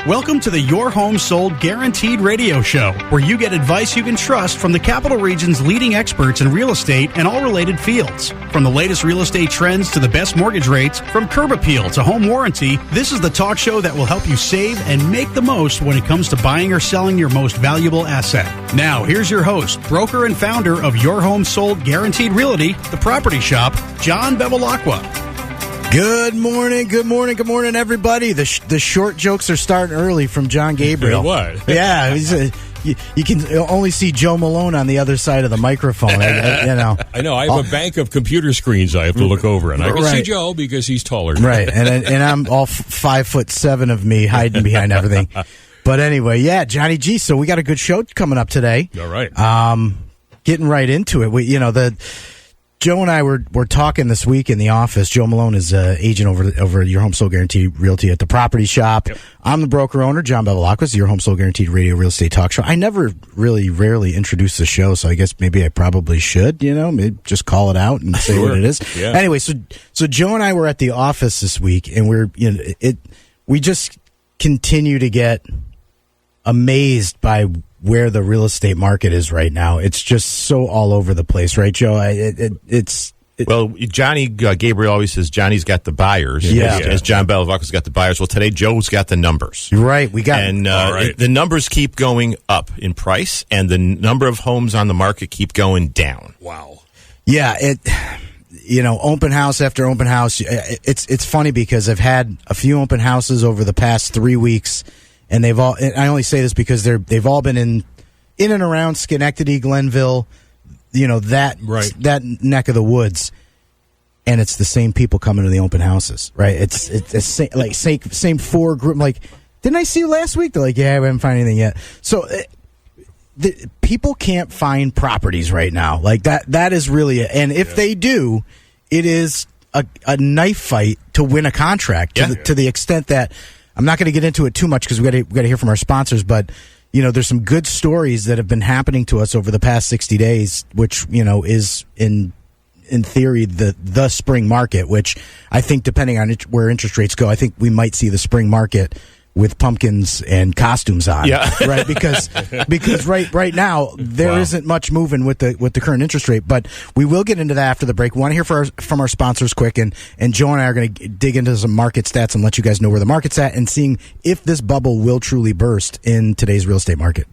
Welcome to the Your Home Sold Guaranteed radio show, where you get advice you can trust from the Capital Region's leading experts in real estate and all related fields. From the latest real estate trends to the best mortgage rates, from curb appeal to home warranty, this is the talk show that will help you save and make the most when it comes to buying or selling your most valuable asset. Now, here's your host, broker and founder of Your Home Sold Guaranteed Realty, the property shop, John Bevilacqua. Good morning, everybody. The short jokes are starting early from John Gabriel. What? Yeah, you can only see Joe Mulone on the other side of the microphone. I know. I have a bank of computer screens I have to look over, and I can see Joe because he's taller. Right, and I'm all 5'7" of me hiding behind everything. But anyway, yeah, Johnny G. So we got a good show coming up today. All right. Getting right into it. Joe and I were talking this week in the office. Joe Mulone is agent over Your Home Sold Guaranteed Realty at the property shop. Yep. I'm the broker owner, John Bevilacqua, Your Home Sold Guaranteed Radio Real Estate Talk Show. I never rarely introduce the show, so I guess maybe I probably should, maybe just call it out and say Sure. what it is. Yeah. Anyway, so Joe and I were at the office this week, and we just continue to get amazed by where the real estate market is right now. It's just so all over the place, right, Joe? Well, Johnny Gabriel always says Johnny's got the buyers. Yeah. As John Bevilacqua's got the buyers. Well, today Joe's got the numbers. Right. The numbers keep going up in price, and the number of homes on the market keep going down. Wow. Yeah. Open house after open house. It's funny because I've had a few open houses over the past 3 weeks. And I only say this because they've all been in and around Schenectady, Glenville, that neck of the woods, and it's the same people coming to the open houses, right? It's same four group. Like, didn't I see you last week? They're like, yeah, we haven't found anything yet. So people can't find properties right now. Like that is really it. And if they do, it is a knife fight to win a contract to the extent that. I'm not going to get into it too much because we got to hear from our sponsors, but there's some good stories that have been happening to us over the past 60 days, which is in theory the spring market. Which I think, depending on where interest rates go, I think we might see the spring market with pumpkins and costumes on, right? Because right now there isn't much moving with the current interest rate. But we will get into that after the break. We want to hear from our sponsors quick, and Joe and I are going to dig into some market stats and let you guys know where the market's at and seeing if this bubble will truly burst in today's real estate market.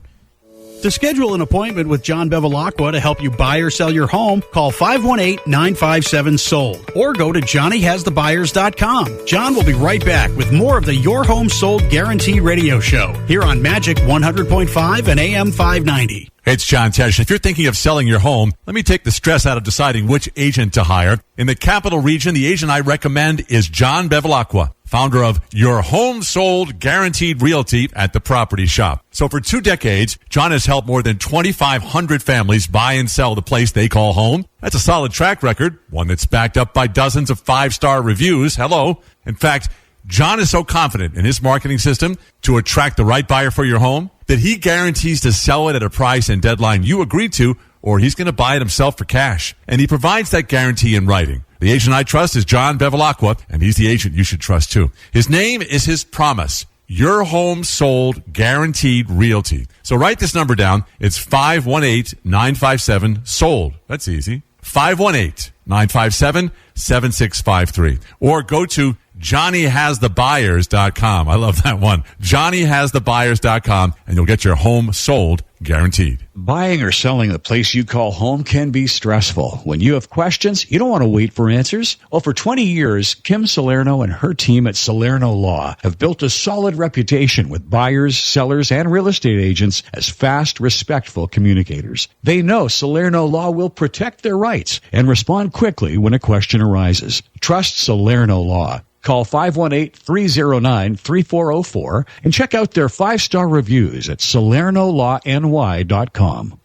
To schedule an appointment with John Bevilacqua to help you buy or sell your home, call 518-957-SOLD or go to johnnyhasthebuyers.com. John will be right back with more of the Your Home Sold Guaranteed radio show here on Magic 100.5 and AM 590. Hey, it's John Tesh. If you're thinking of selling your home, let me take the stress out of deciding which agent to hire. In the Capital Region, the agent I recommend is John Bevilacqua, founder of Your Home Sold Guaranteed Realty at the property shop. So for 2 decades, John has helped more than 2,500 families buy and sell the place they call home. That's a solid track record, one that's backed up by dozens of 5-star reviews. Hello. In fact, John is so confident in his marketing system to attract the right buyer for your home that he guarantees to sell it at a price and deadline you agreed to, or he's going to buy it himself for cash. And he provides that guarantee in writing. The agent I trust is John Bevilacqua, and he's the agent you should trust too. His name is his promise. Your Home Sold Guaranteed Realty. So write this number down. It's 518-957-SOLD. That's easy. 518-957-7653. Or go to JohnnyHasTheBuyers.com. I love that one. JohnnyHasTheBuyers.com, and you'll get your home sold guaranteed. Buying or selling the place you call home can be stressful. When you have questions, you don't want to wait for answers. Well, for 20 years, Kim Salerno and her team at Salerno Law have built a solid reputation with buyers, sellers, and real estate agents as fast, respectful communicators. They know Salerno Law will protect their rights and respond quickly when a question arises. Trust Salerno Law. Call 518-309-3404 and check out their 5-star reviews at SalernoLawNY.com.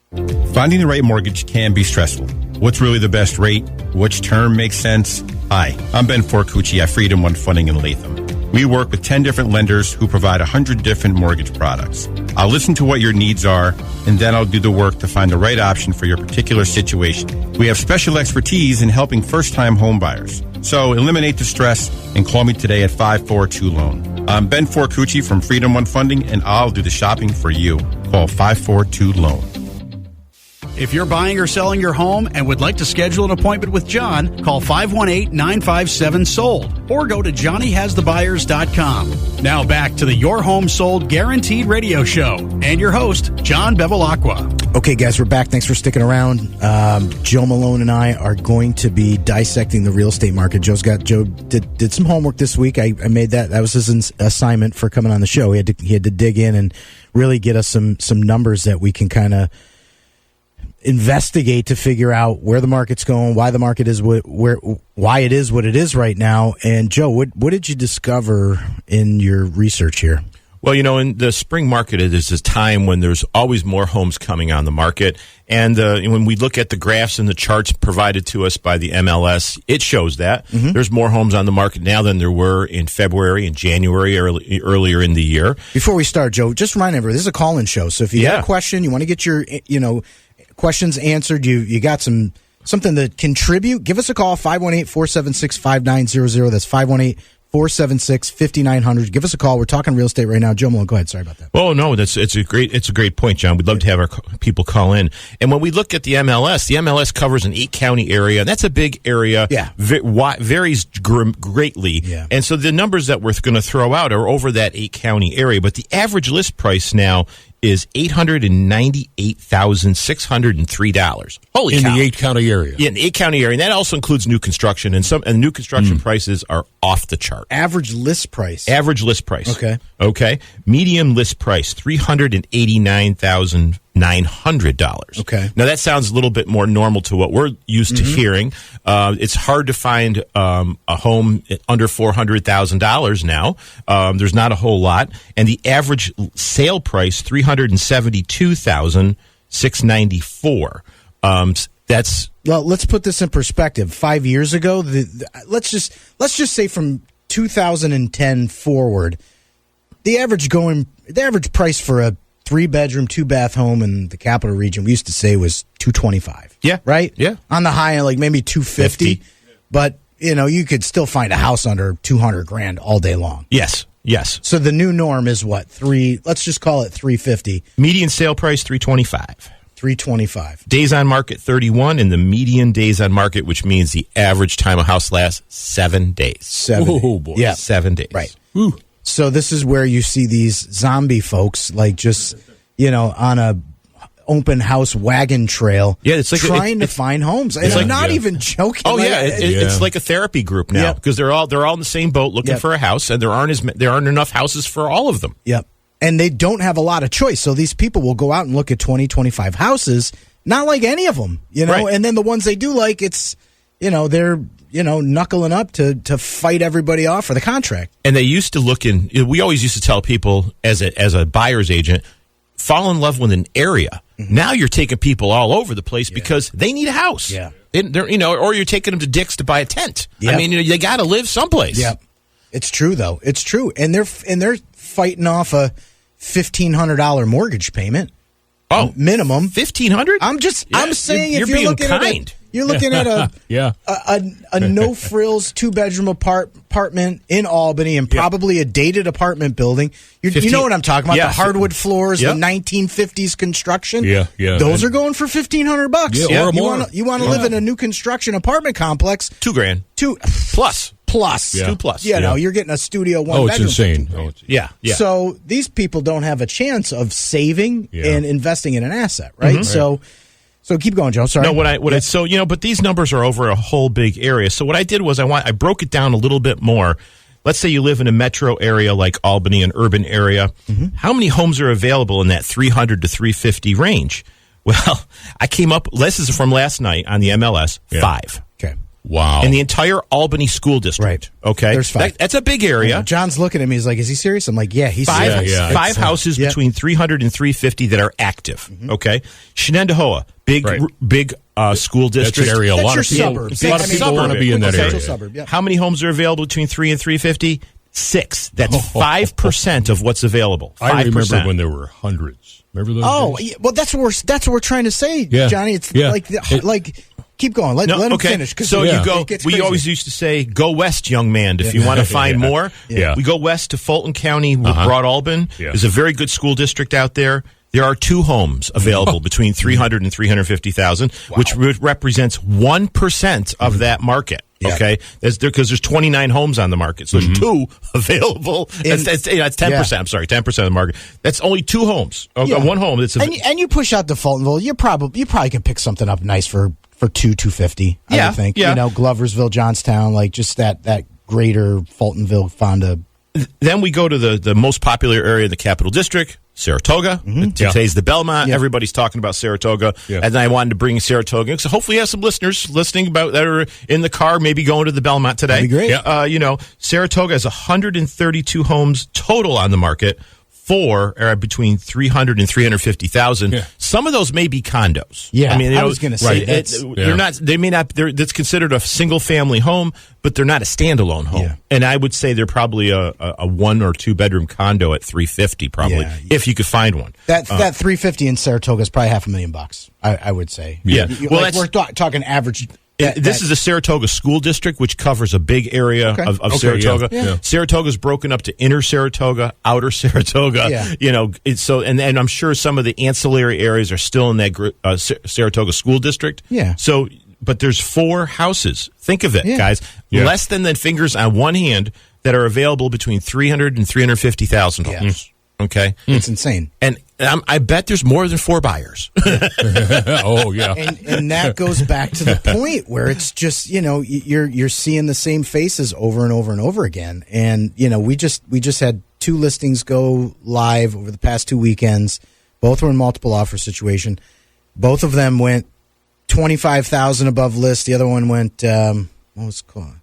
Finding the right mortgage can be stressful. What's really the best rate? Which term makes sense? Hi, I'm Ben Forcucci at Freedom One Funding in Latham. We work with 10 different lenders who provide 100 different mortgage products. I'll listen to what your needs are, and then I'll do the work to find the right option for your particular situation. We have special expertise in helping first-time home buyers. So eliminate the stress and call me today at 542-LOAN. I'm Ben Forcucci from Freedom One Funding, and I'll do the shopping for you. Call 542-LOAN. If you're buying or selling your home and would like to schedule an appointment with John, call 518-957-SOLD or go to johnnyhasthebuyers.com. Now back to the Your Home Sold Guaranteed Radio Show and your host, John Bevilacqua. Okay, guys, we're back. Thanks for sticking around. Joe Mulone and I are going to be dissecting the real estate market. Joe did some homework this week. I made that. That was his assignment for coming on the show. He had to dig in and really get us some numbers that we can kind of investigate to figure out where the market's going, why the market is why it is what it is right now. And Joe, what did you discover in your research here? Well, in the spring market, it is a time when there's always more homes coming on the market. And when we look at the graphs and the charts provided to us by the MLS, it shows that there's more homes on the market now than there were in February and January earlier in the year. Before we start, Joe, just remind everyone, this is a call-in show. So if you have a question, you want to get your, questions answered, you got something to contribute, give us a call, 518-476-5900. That's 518-476-5900. Give us a call. We're talking real estate right now. Joe Mulone, go ahead. Sorry about that. Oh, no, it's a great point, John. We'd love to have our people call in. And when we look at the MLS covers an 8-county area, and that's a big area. Yeah. Varies greatly. Yeah. And so the numbers that we're going to throw out are over that 8-county area. But the average list price now is $898,603. Holy cow. In the 8-county area. Yeah, in the 8-county area. And that also includes new construction. And new construction prices are off the chart. Average list price. Average list price. Okay. Median list price, $389,900. Okay. Now, that sounds a little bit more normal to what we're used to hearing. It's hard to find a home under $400,000 now. There's not a whole lot. And the average sale price, $372,694. That's... Well, let's put this in perspective. 5 years ago, let's just say from 2010 forward, the average price for a 3-bedroom, 2-bath home in the capital region, we used to say was $225. Yeah. Right? Yeah. On the high end, like maybe $250. But, you could still find a house under $200,000 all day long. Yes. So the new norm is what? Let's just call it $350. Median sale price, $325. $325. Days on market, 31, and the median days on market, which means the average time a house lasts, 7 days. 7 days. Oh, boy. Yeah. 7 days. Right. Ooh. So this is where you see these zombie folks, like just, on a open house wagon trail, it's like trying to find homes. And I'm not even joking. Oh, it's like a therapy group now because they're all in the same boat looking for a house, and there aren't enough houses for all of them. Yep. And they don't have a lot of choice. So these people will go out and look at 20, 25 houses, not like any of them, Right. And then the ones they do like, it's, they're, knuckling up to fight everybody off for the contract. And they used to look we always used to tell people as a buyer's agent, fall in love with an area. Mm-hmm. Now you're taking people all over the place because they need a house. Yeah. Or you're taking them to Dick's to buy a tent. Yep. I mean, they got to live someplace. Yep. It's true though. It's true. And they're fighting off a $1,500 mortgage payment. Oh, minimum $1,500. I'm saying you're if you're being looking kind. You're looking at a no frills 2-bedroom apartment in Albany and probably a dated apartment building. You know what I'm talking about? The hardwood floors, the 1950s construction. Yeah. Those are going for $1,500. Yeah, or more. You want to live in a new construction apartment complex? $2,000. Plus. Yeah. $2 plus. No, you're getting a studio 1 bedroom. It's insane. Yeah. So these people don't have a chance of saving and investing in an asset, right? Mm-hmm. So keep going, Joe. Sorry. No, but these numbers are over a whole big area. So what I did was I broke it down a little bit more. Let's say you live in a metro area like Albany, an urban area. Mm-hmm. How many homes are available in that 300 to 350 range? Well, I came up, this is from last night on the MLS, 5. Okay. Wow. In the entire Albany school district. Right. Okay. There's 5. That's a big area. John's looking at me. He's like, is he serious? I'm like, yeah, he's serious. Yeah. 5 houses between 300 and 350 that are active. Mm-hmm. Okay. Shenandoah, big school district. That's an area. That's A lot your of people, suburbs. a lot of people want to be in that area. Suburb, yeah. How many homes are available between 3 and 350? 6. That's 5% of what's available. 5%. I remember when there were hundreds. Remember those days? Well, that's what we're trying to say, Johnny. It's like keep going. Let him finish. So you go. We always used to say, "Go west, young man." If you want to find more, we go west to Fulton County. Broad Albin. There's a very good school district out there. There are 2 homes available between 300 and 350,000, which represents 1% of that market. Okay, because there's 29 homes on the market, so there's 2 available. That's 10%. I'm sorry, 10% of the market. That's only 2 homes. One home. And you push out to Fultonville, you probably can pick something up nice for $250. I would think. Yeah. Gloversville, Johnstown, like just that greater Fultonville, Fonda. Then we go to the most popular area in the Capital District, Saratoga. Today's the Belmont. Everybody's talking about Saratoga. And I wanted to bring Saratoga. So hopefully you have some listeners listening that are in the car, maybe going to the Belmont today. That'd be great. Saratoga has 132 homes total on the market. 4 are between 300 and 350,000. Yeah. Some of those may be condos. Yeah, I was going to say they're not. They may not. That's considered a single family home, but they're not a standalone home. Yeah. And I would say they're probably a 1 or 2 bedroom condo at 350, probably if you could find one. That 350 in Saratoga is probably $500,000. I would say. Yeah. We're talking average. This is the Saratoga School District, which covers a big area of Saratoga. Yeah. Saratoga is broken up to inner Saratoga, outer Saratoga. And I'm sure some of the ancillary areas are still in that Saratoga School District. Yeah. So, but there's 4 houses. Think of it, guys. Yeah. Less than the fingers on one hand that are available between 300 and 350,000 homes. Okay, it's insane, and I bet there's more than 4 buyers. Oh yeah, and that goes back to the point where it's just you're seeing the same faces over and over and over again, and we just had 2 listings go live over the past 2 weekends. Both were in multiple offer situation. Both of them went 25,000 above list. The other one went what was it called?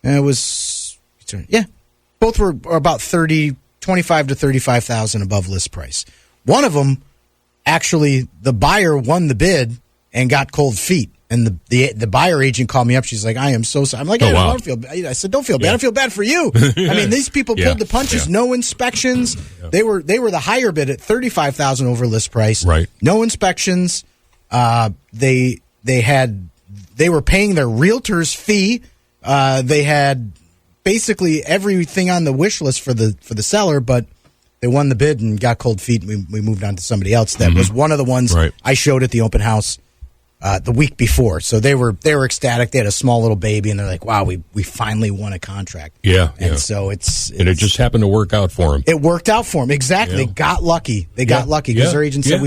It was both were about 25 to 35,000 above list price. One of them, actually, the buyer won the bid and got cold feet. And the buyer agent called me up. She's like, "I am so sorry." I'm like, "I don't feel bad." I said, "Don't feel bad. I feel bad for you." I mean, these people pulled the punches. No inspections. They were the higher bid at 35,000 over list price. Right. No inspections. They were paying their realtor's fee. They had basically everything on the wish list for the seller, but they won the bid and got cold feet, and we moved on to somebody else. That was one of the ones I showed at the open house the week before. So they were ecstatic. They had a small little baby, and they're like, "Wow, we finally won a contract." So it's and it just happened to work out for them. It worked out for them exactly. They got lucky. They got lucky because their agent said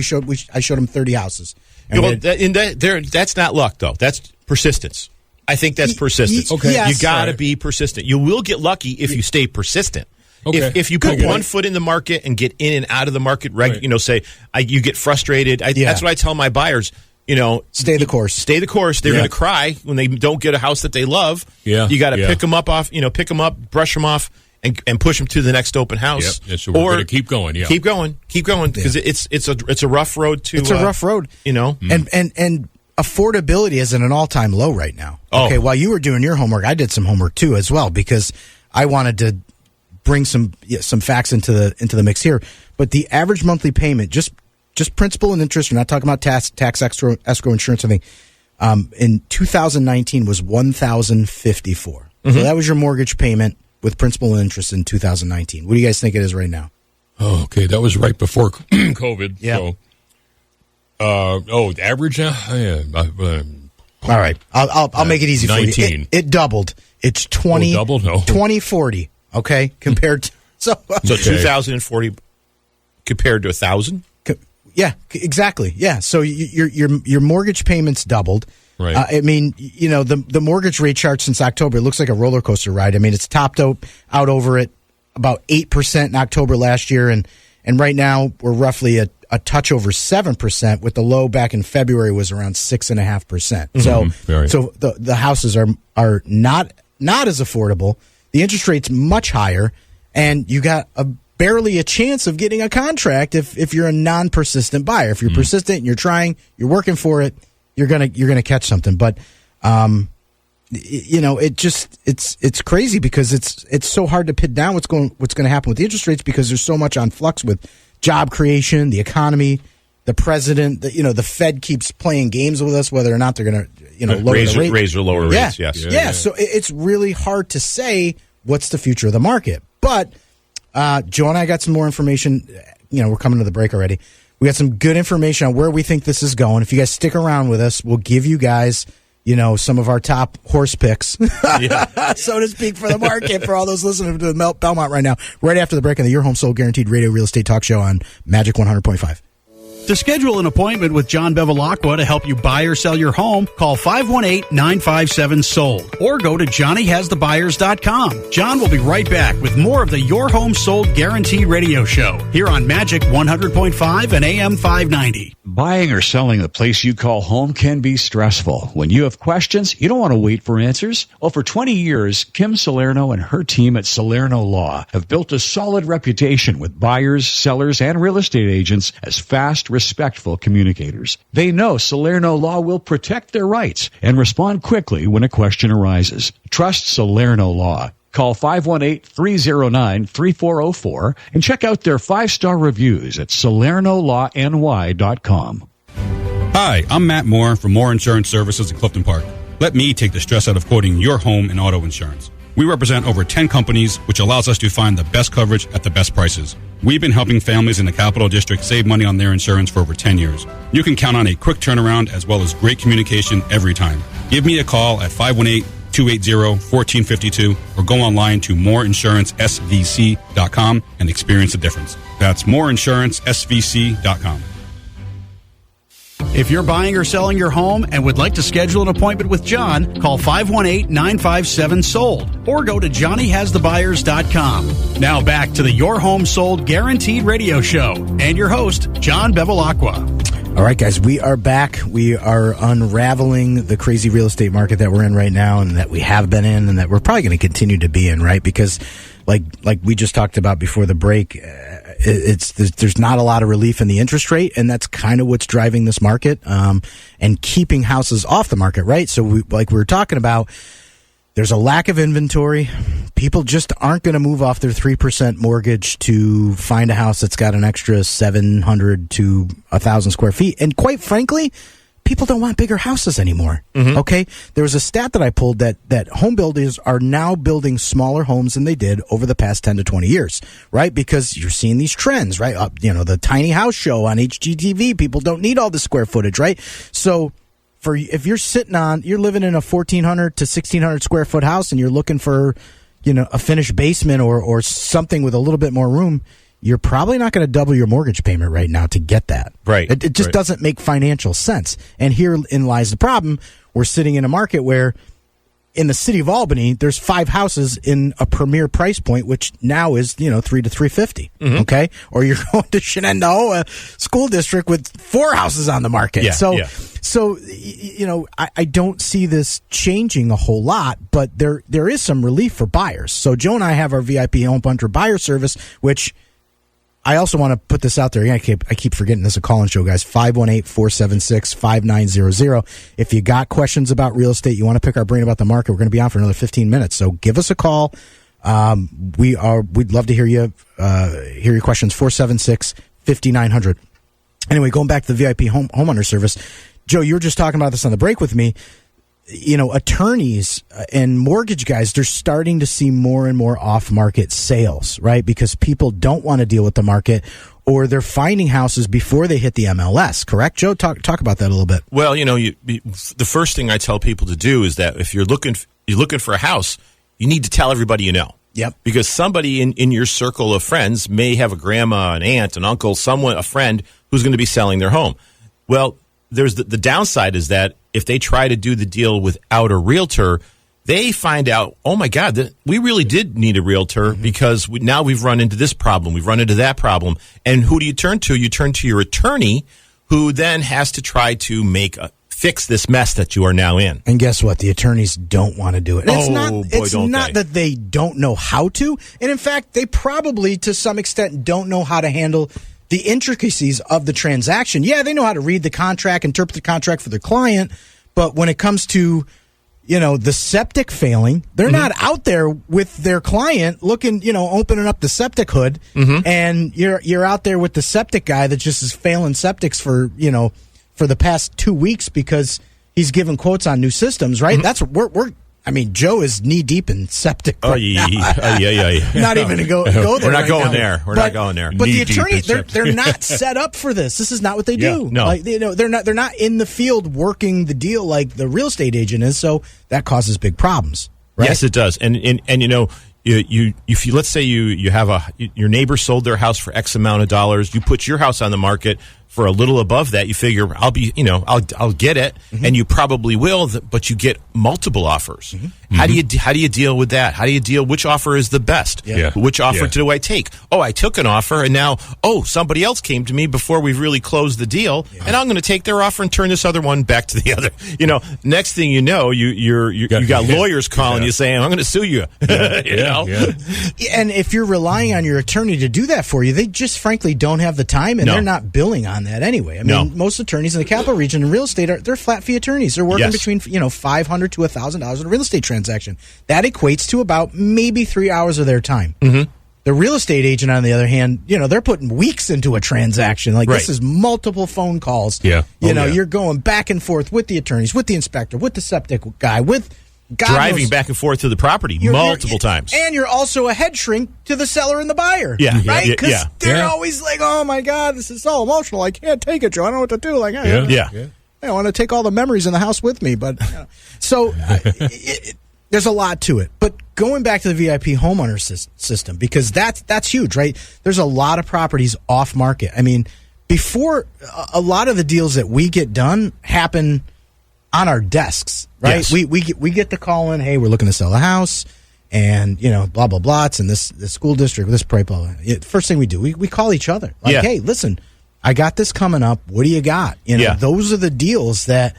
I showed them 30 houses. And that's not luck though. That's persistence. I think that's persistence. Okay. You got to be persistent. You will get lucky if you stay persistent. Okay. If you put one foot in the market and get in and out of the market, you get frustrated. That's what I tell my buyers. Stay the course. Stay the course. They're going to cry when they don't get a house that they love. Yeah. You got to pick them up, brush them off, and push them to the next open house. Yeah. So we're going to keep going. Yeah. Keep going because it's a rough road to. It's a rough road. And affordability is at an all-time low right now. Okay, while you were doing your homework, I did some homework too as well because I wanted to bring some facts into the mix here. But the average monthly payment, just principal and interest, we're not talking about tax escrow insurance or anything, in 2019 was $1,054. So that was your mortgage payment with principal and interest in 2019. What do you guys think it is right now? Oh, okay, that was right before COVID. Yeah. So. Average now? All right, I'll make it easy 19. for you. It doubled. It's 20. Doubled? No. 2040. Okay, compared to so 2040 compared to 1,000. Yeah, exactly. Yeah, so your mortgage payments doubled. Right. I mean, the mortgage rate chart since October, it looks like a roller coaster ride. I mean, it's topped out over at about 8% in October last year, and right now we're roughly a touch over 7%, with the low back in February was around 6.5%. So the houses are not as affordable. The interest rate's much higher, and you got barely a chance of getting a contract if you're a non-persistent buyer. If you're persistent and you're trying, you're working for it, you're gonna catch something. But it's crazy because it's so hard to pin down what's going to happen with the interest rates because there's so much on flux with job creation, the economy, the president, the Fed keeps playing games with us, whether or not they're going to, lower raise the rate. Raise or lower rates, yes. Yeah, so it's really hard to say what's the future of the market. But Joe and I got some more information. We're coming to the break already. We got some good information on where we think this is going. If you guys stick around with us, we'll give you guys, some of our top horse picks, so to speak, for the market, for all those listening to the Belmont right now, right after the break on the Your Home Sold Guaranteed Radio Real Estate Talk Show on Magic 100.5. To schedule an appointment with John Bevilacqua to help you buy or sell your home, call 518-957-SOLD or go to johnnyhasthebuyers.com. John will be right back with more of the Your Home Sold Guaranteed Radio Show here on Magic 100.5 and AM 590. Buying or selling the place you call home can be stressful. When you have questions, you don't want to wait for answers. Well, for 20 years, Kim Salerno and her team at Salerno Law have built a solid reputation with buyers, sellers, and real estate agents as fast, respectful communicators. They know Salerno Law will protect their rights and respond quickly when a question arises. Trust Salerno Law. Call 518-309-3404 and check out their 5-star reviews at SalernoLawNY.com. Hi, I'm Matt Moore from Moore Insurance Services in Clifton Park. Let me take the stress out of quoting your home and auto insurance. We represent over 10 companies, which allows us to find the best coverage at the best prices. We've been helping families in the Capital District save money on their insurance for over 10 years. You can count on a quick turnaround as well as great communication every time. Give me a call at 518-280-1452 or go online to moreinsurancesvc.com and experience the difference. That's moreinsurancesvc.com. If you're buying or selling your home and would like to schedule an appointment with John, call 518-957-SOLD or go to johnnyhasthebuyers.com. Now back to the Your Home Sold Guaranteed Radio Show and your host, John Bevilacqua. All right, guys, we are back. We are unraveling the crazy real estate market that we're in right now and that we have been in and that we're probably going to continue to be in, right? Because like we just talked about before the break, there's not a lot of relief in the interest rate, and that's kind of what's driving this market and keeping houses off the market, right? So we were talking about, there's a lack of inventory. People just aren't going to move off their 3% mortgage to find a house that's got an extra 700 to 1,000 square feet. And quite frankly, people don't want bigger houses anymore. Mm-hmm. Okay? There was a stat that I pulled that home builders are now building smaller homes than they did over the past 10 to 20 years, right? Because you're seeing these trends, right? The tiny house show on HGTV, people don't need all the square footage, right? So if you're living in a 1,400 to 1,600 square foot house and you're looking for, a finished basement or something with a little bit more room, you're probably not going to double your mortgage payment right now to get that. Right. It just doesn't make financial sense. And herein lies the problem. We're sitting in a market where in the city of Albany, there's 5 houses in a premier price point, which now is, $3 to $350. Mm-hmm. Okay. Or you're going to Shenandoah School District with 4 houses on the market. Yeah, So, I don't see this changing a whole lot, but there is some relief for buyers. So Joe and I have our VIP Home Hunter buyer service, which I also want to put this out there. I keep forgetting this is a call-in show, guys. 518-476-5900. If you got questions about real estate, you want to pick our brain about the market, we're going to be on for another 15 minutes. So give us a call. We'd love to hear your questions. 476-5900. Anyway, going back to the VIP homeowner service, Joe, you were just talking about this on the break with me. Attorneys and mortgage guys, they're starting to see more and more off-market sales, right? Because people don't want to deal with the market, or they're finding houses before they hit the MLS. Correct, Joe? Talk about that a little bit. Well, the first thing I tell people to do is that if you're looking for a house, you need to tell everybody you know. Yep. Because somebody in your circle of friends may have a grandma, an aunt, an uncle, a friend who's going to be selling their home. Well, there's the downside is that if they try to do the deal without a realtor, they find out, oh my God, we really did need a realtor because now we've run into this problem, we've run into that problem. And who do you turn to? You turn to your attorney, who then has to try to fix this mess that you are now in. And guess what? The attorneys don't want to do it. It's not that they don't know how to. And in fact, they probably, to some extent, don't know how to handle the intricacies of the transaction. Yeah, they know how to read the contract, interpret the contract for their client, but when it comes to the septic failing. They're not out there with their client looking, opening up the septic hood, and you're out there with the septic guy that just is failing septics for the past 2 weeks because he's giving quotes on new systems, right? That's Joe is knee deep in septic. Oh, yeah. Not even to go there. We're not right going now. there. We're not going there. But the attorney, they're not set up for this. This is not what they do. No. They're not in the field working the deal like the real estate agent is. So that causes big problems. Right? Yes, it does. And if you let's say you have your neighbor sold their house for X amount of dollars, you put your house on the market for a little above that, you figure I'll get it, and you probably will, but you get multiple offers. How do you deal with that? How do you deal? Which offer is the best? Which offer do I take? Oh, I took an offer, and now somebody else came to me before we've really closed the deal, and I'm going to take their offer and turn this other one back to the other. Next thing you know, you got lawyers calling you saying I'm going to sue you. And if you're relying on your attorney to do that for you, they just frankly don't have the time, and they're not billing on that anyway. Most attorneys in the capital region in real estate they're flat fee attorneys. They're working between $500 to $1,000 in a real estate transaction. That equates to about maybe 3 hours of their time. The real estate agent, on the other hand, they're putting weeks into a transaction. This is multiple phone calls. You're going back and forth with the attorneys, with the inspector, with the septic guy, with driving back and forth to the property multiple times. And you're also a head shrink to the seller and the buyer. Right? Because they're always like, oh, my God, this is so emotional. I can't take it, Joe. I don't know what to do. I want to take all the memories in the house with me. But so there's a lot to it. But going back to the VIP homeowner system, because that's huge, right? There's a lot of properties off market. Before a lot of the deals that we get done happen on our desks, right? Yes. We get the call in, hey, we're looking to sell a house, and blah blah blah. It's in this school district, this blah blah. First thing we do, we call each other, hey, listen, I got this coming up. What do you got? Those are the deals that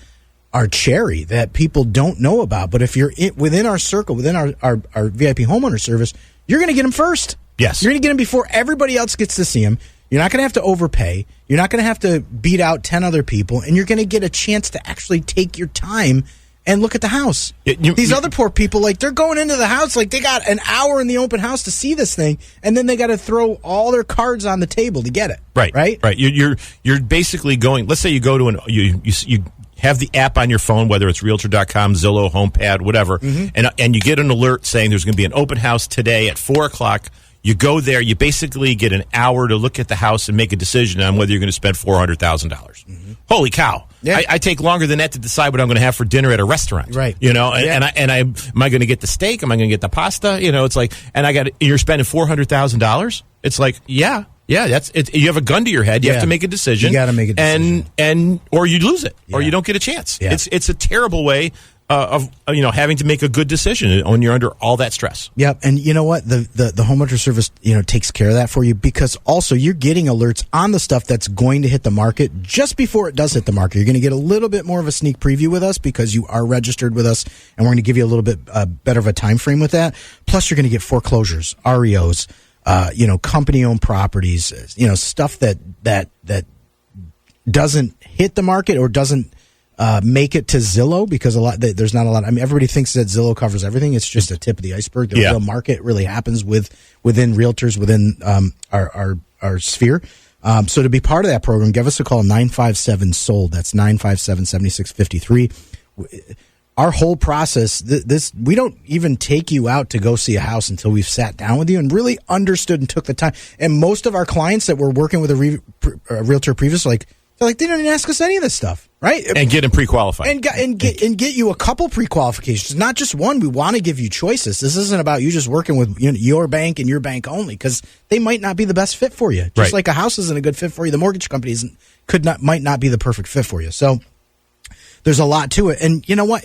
are cherry that people don't know about. But if you're within our circle, within our VIP homeowner service, you're going to get them first. Yes, you're going to get them before everybody else gets to see them. You're not going to have to overpay. You're not going to have to beat out 10 other people, and you're going to get a chance to actually take your time and look at the house. These other poor people, they're going into the house, they got an hour in the open house to see this thing, and then they got to throw all their cards on the table to get it. Right. You're basically going. Let's say you go to you have the app on your phone, whether it's Realtor.com, Zillow, HomePad, whatever, and you get an alert saying there's going to be an open house today at 4:00. You go there, you basically get an hour to look at the house and make a decision on whether you're going to spend $400,000. Holy cow. Yeah. I take longer than that to decide what I'm going to have for dinner at a restaurant. Right. And am I going to get the steak? Am I going to get the pasta? It's like, and you're spending $400,000? It's like, yeah, that's it. You have a gun to your head. You have to make a decision. You got to make a decision. Or you lose it, or you don't get a chance. Yeah. It's a terrible way of having to make a good decision when you're under all that stress. Yep, and you know what? The homeowner service takes care of that for you, because also you're getting alerts on the stuff that's going to hit the market just before it does hit the market. You're going to get a little bit more of a sneak preview with us because you are registered with us, and we're going to give you a little bit better of a time frame with that. Plus, you're going to get foreclosures, REOs, company-owned properties, stuff that doesn't hit the market or doesn't make it to Zillow, because there's not a lot. Everybody thinks that Zillow covers everything. It's just a tip of the iceberg. The real market really happens within realtors within our sphere. So to be part of that program, give us a call, 957-SOLD. That's 957-7653. Our whole process, we don't even take you out to go see a house until we've sat down with you and really understood and took the time. And most of our clients that were working with a realtor previously, they didn't even ask us any of this stuff, right? And get them pre-qualified. And get you a couple pre-qualifications, not just one. We want to give you choices. This isn't about you just working with your bank and your bank only, because they might not be the best fit for you. Just like a house isn't a good fit for you, the mortgage company might not be the perfect fit for you. So there's a lot to it. And you know what?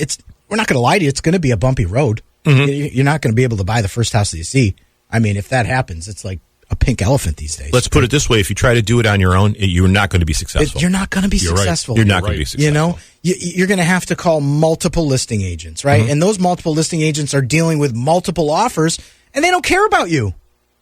We're not going to lie to you. It's going to be a bumpy road. You're not going to be able to buy the first house that you see. If that happens, it's like a pink elephant these days. Let's put it this way. If you try to do it on your own, you're not going to be successful. You're not going to be successful. You're not going to be successful. You're going to have to call multiple listing agents, right? And those multiple listing agents are dealing with multiple offers, and they don't care about you.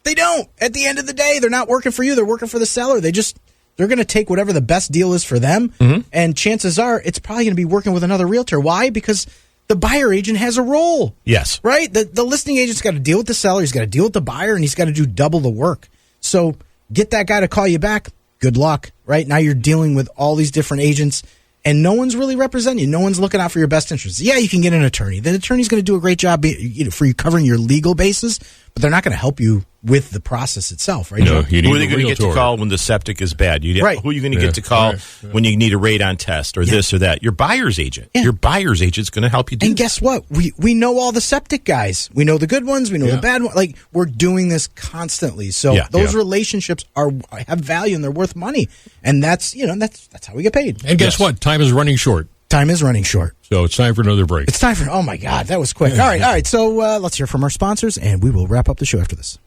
They don't. At the end of the day, they're not working for you. They're working for the seller. They're going to take whatever the best deal is for them, and chances are it's probably going to be working with another realtor. Why? Because the buyer agent has a role. Yes. Right? The listing agent's got to deal with the seller, he's got to deal with the buyer, and he's got to do double the work. So get that guy to call you back. Good luck, right? Now you're dealing with all these different agents, and no one's really representing you. No one's looking out for your best interests. Yeah, you can get an attorney. The attorney's going to do a great job for you covering your legal basis, but they're not going to help you with the process itself, right? No, you need who are they going to get to realtor. call when the septic is bad? Right. Who are you going to get to call when you need a radon test or this or that? Your buyer's agent. Yeah. Your buyer's agent's going to help you do And guess what? We know all the septic guys. We know the good ones. We know the bad ones. Like, we're doing this constantly. So those relationships have value and they're worth money. And that's how we get paid. And guess what? Time is running short. Time is running short. So it's time for another break. It's time for, oh my God, that was quick. All right. So let's hear from our sponsors, and we will wrap up the show after this.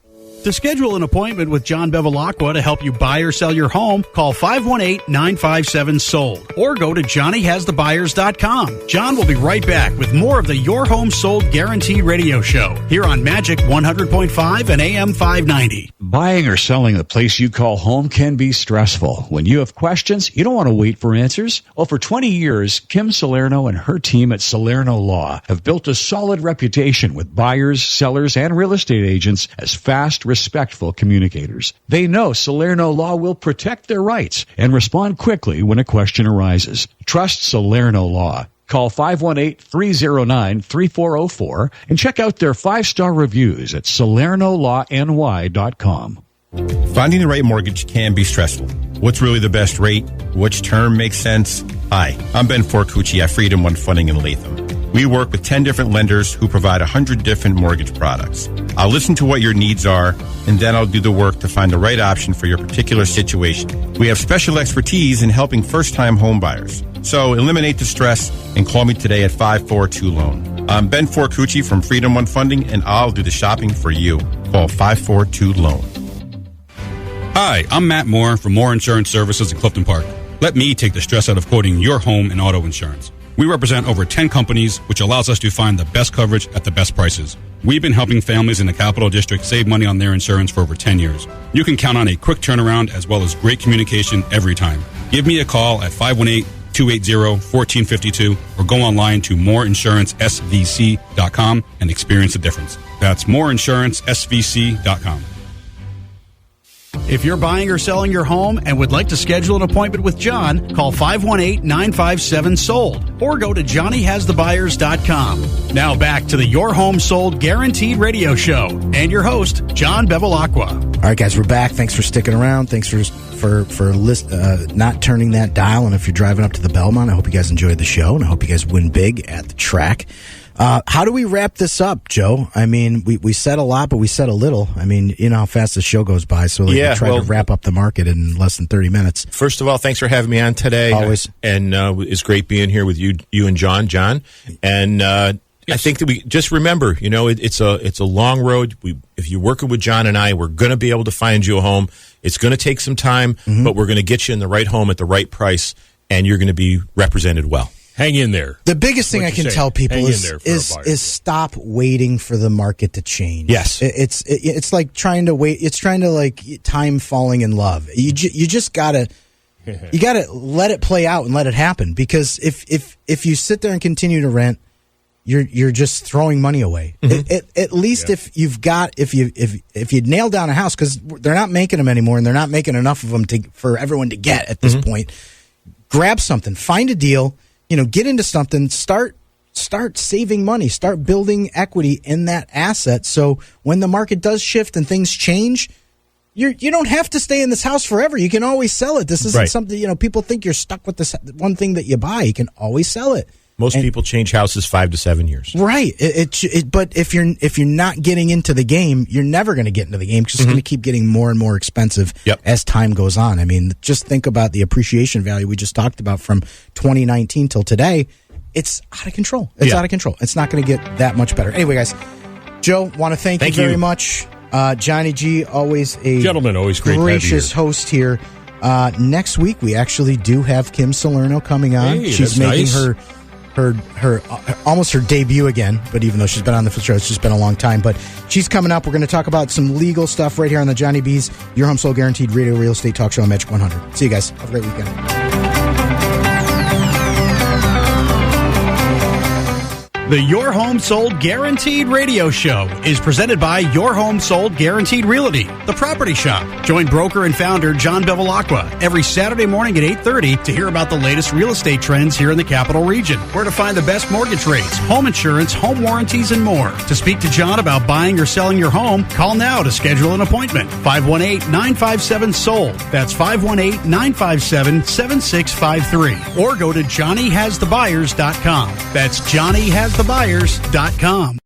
To schedule an appointment with John Bevilacqua to help you buy or sell your home, call 518-957-SOLD or go to johnnyhasthebuyers.com. John will be right back with more of the Your Home Sold Guaranteed radio show here on Magic 100.5 and AM 590. Buying or selling the place you call home can be stressful. When you have questions, you don't want to wait for answers. Well, for 20 years, Kim Salerno and her team at Salerno Law have built a solid reputation with buyers, sellers, and real estate agents as fast, respectful communicators. They know Salerno Law will protect their rights and respond quickly when a question arises. Trust Salerno Law. Call 518-309-3404 and check out their 5-star reviews at salernolawny.com. Finding the right mortgage can be stressful. What's really the best rate? Which term makes sense? Hi, I'm Ben Forcucci at Freedom One Funding in Latham. We work with 10 different lenders who provide 100 different mortgage products. I'll listen to what your needs are, and then I'll do the work to find the right option for your particular situation. We have special expertise in helping first-time home buyers. So eliminate the stress and call me today at 542-LOAN. I'm Ben Forcucci from Freedom One Funding, and I'll do the shopping for you. Call 542-LOAN. Hi, I'm Matt Moore from Moore Insurance Services in Clifton Park. Let me take the stress out of quoting your home and auto insurance. We represent over 10 companies, which allows us to find the best coverage at the best prices. We've been helping families in the Capital District save money on their insurance for over 10 years. You can count on a quick turnaround as well as great communication every time. Give me a call at 518-280-1452 or go online to moreinsurancesvc.com and experience the difference. That's moreinsurancesvc.com. If you're buying or selling your home and would like to schedule an appointment with John, call 518-957-SOLD or go to johnnyhasthebuyers.com. Now back to the Your Home Sold Guaranteed radio show and your host, John Bevilacqua. All right, guys, we're back. Thanks for sticking around. Thanks for not turning that dial. And if you're driving up to the Belmont, I hope you guys enjoyed the show, and I hope you guys win big at the track. How do we wrap this up, Joe? I mean, we said a lot, but we said a little. I mean, you know how fast the show goes by, so we try to wrap up the market in less than 30 minutes. First of all, thanks for having me on today. Always. And it's great being here with you and John. And I think that we just remember, you know, it's a long road. If you're working with John and I, we're going to be able to find you a home. It's going to take some time, but we're going to get you in the right home at the right price, and you're going to be represented well. Hang in there. The biggest thing I can tell people is stop waiting for the market to change. Yes, it's like trying to wait. It's trying to like time falling in love. You just gotta let it play out and let it happen. Because if you sit there and continue to rent, you're just throwing money away. At least if you nail down a house, because they're not making them anymore, and they're not making enough of them for everyone to get at this point. Grab something, find a deal. You know, get into something, start saving money, start building equity in that asset. So when the market does shift and things change, you don't have to stay in this house forever. You can always sell it. This isn't something, you know, people think you're stuck with this one thing that you buy. You can always sell it. Most people change houses 5 to 7 years. Right. But if you're not getting into the game, you're never going to get into the game, because it's going to keep getting more and more expensive as time goes on. I mean, just think about the appreciation value we just talked about from 2019 till today. It's out of control. It's out of control. It's not going to get that much better. Anyway, guys, Joe, want to thank you very much. Johnny G, always a gentleman, always great gracious host here. Next week, we actually do have Kim Salerno coming on. Hey, she's making her almost her debut again, but even though she's been on the show, it's just been a long time. But she's coming up. We're going to talk about some legal stuff right here on the Johnny B's Your Home Sold Guaranteed Radio Real Estate Talk Show on Magic 100. See you guys. Have a great weekend. The Your Home Sold Guaranteed radio show is presented by Your Home Sold Guaranteed Realty, the property shop. Join broker and founder John Bevilacqua every Saturday morning at 8:30 to hear about the latest real estate trends here in the capital region, where to find the best mortgage rates, home insurance, home warranties, and more. To speak to John about buying or selling your home, call now to schedule an appointment. 518-957-SOLD. That's 518-957-7653. Or go to JohnnyHasTheBuyers.com. That's JohnnyHasTheBuyers.com.